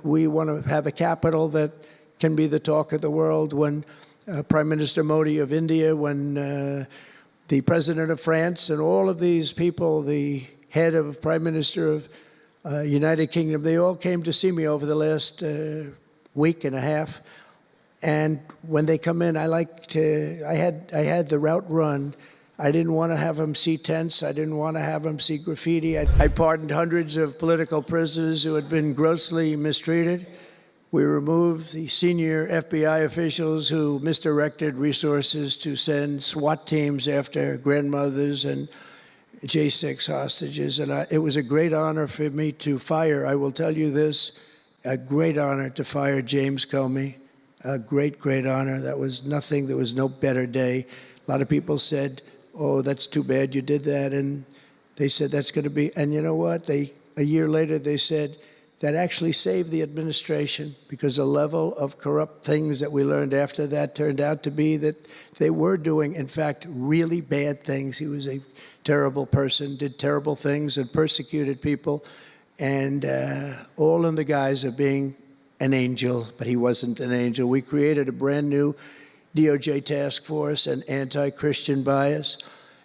but we want to have a capital that can be the talk of the world. When Prime Minister Modi of India, when the President of France, and all of these people, the head of Prime Minister of United Kingdom, they all came to see me over the last week and a half. And when they come in, I had the route run. I didn't want to have them see tents. I didn't want to have them see graffiti. I pardoned hundreds of political prisoners who had been grossly mistreated. We removed the senior FBI officials who misdirected resources to send SWAT teams after grandmothers and J6 hostages. And it was a great honor for me to fire, I will tell you this, a great honor to fire James Comey. A great, great honor. That was nothing. There was no better day. A lot of people said, oh, that's too bad you did that. And they said, that's going to be, and you know what? A year later, they said, that actually saved the administration, because the level of corrupt things that we learned after that turned out to be that they were doing, in fact, really bad things. He was a terrible person, did terrible things, and persecuted people, and all in the guise of being an angel, but he wasn't an angel. We created a brand new DOJ task force and anti-Christian bias,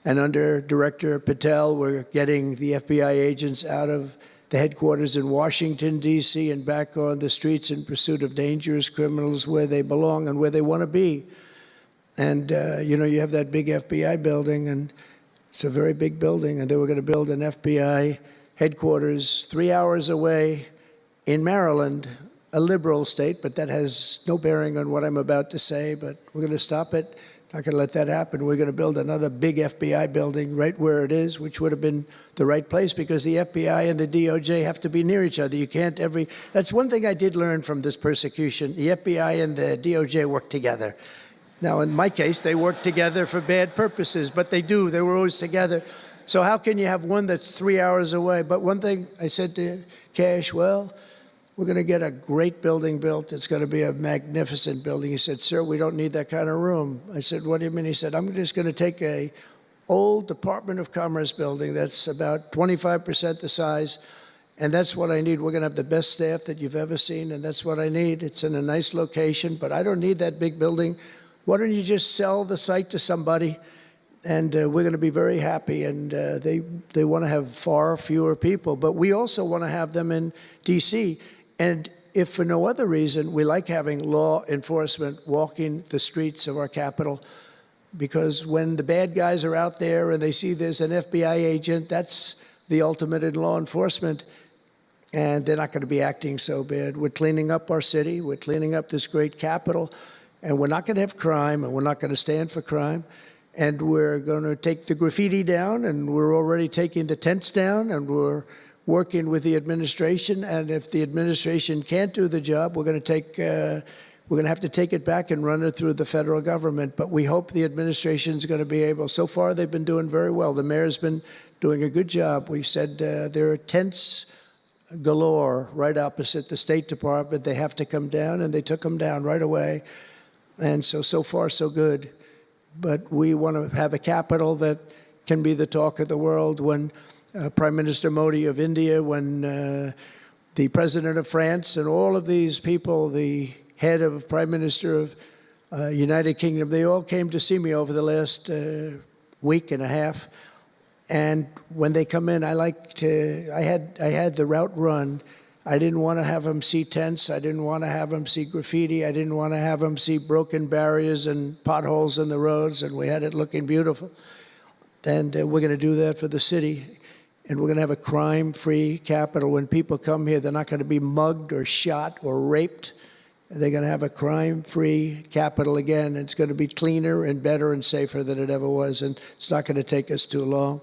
and under Director Patel, we're getting the FBI agents out of the headquarters in Washington, D.C., and back on the streets in pursuit of dangerous criminals where they belong and where they want to be. And, you know, you have that big FBI building, and it's a very big building, and they were going to build an FBI headquarters 3 hours away in Maryland, a liberal state, but that has no bearing on what I'm about to say, but we're going to stop it. Not going to let that happen. We're going to build another big FBI building right where it is, which would have been the right place, because the FBI and the DOJ have to be near each other. You can't that's one thing I did learn from this persecution. The FBI and the DOJ work together. Now, in my case, they work together for bad purposes, but they do. They were always together. So how can you have one that's 3 hours away? But one thing I said to Cash, well, we're going to get a great building built. It's going to be a magnificent building. He said, sir, we don't need that kind of room. I said, what do you mean? He said, I'm just going to take a old Department of Commerce building that's about 25% the size, and that's what I need. We're going to have the best staff that you've ever seen, and that's what I need. It's in a nice location, but I don't need that big building. Why don't you just sell the site to somebody, and we're going to be very happy. And they want to have far fewer people, but we also want to have them in D.C., and if for no other reason, we like having law enforcement walking the streets of our capital, because when the bad guys are out there and they see there's an FBI agent, that's the ultimate in law enforcement, and they're not going to be acting so bad. We're cleaning up our city. We're cleaning up this great capital, and we're not going to have crime, and we're not going to stand for crime. And we're going to take the graffiti down, and we're already taking the tents down, and we're working with the administration, and if the administration can't do the job, we're going to have to take it back and run it through the federal government. But we hope the administration is going to be able. So far, they've been doing very well. The mayor's been doing a good job. We said there are tents galore right opposite the State Department. They have to come down, and they took them down right away. And so far, so good. But we want to have a capital that can be the talk of the world. When Prime Minister Modi of India, when the President of France, and all of these people, the head of Prime Minister of United Kingdom, they all came to see me over the last week and a half. And when they come in, I had the route run. I didn't want to have them see tents. I didn't want to have them see graffiti. I didn't want to have them see broken barriers and potholes in the roads, and we had it looking beautiful. And we're going to do that for the city. And we're going to have a crime-free capital. When people come here, they're not going to be mugged or shot or raped. They're going to have a crime-free capital again. It's going to be cleaner and better and safer than it ever was, and it's not going to take us too long.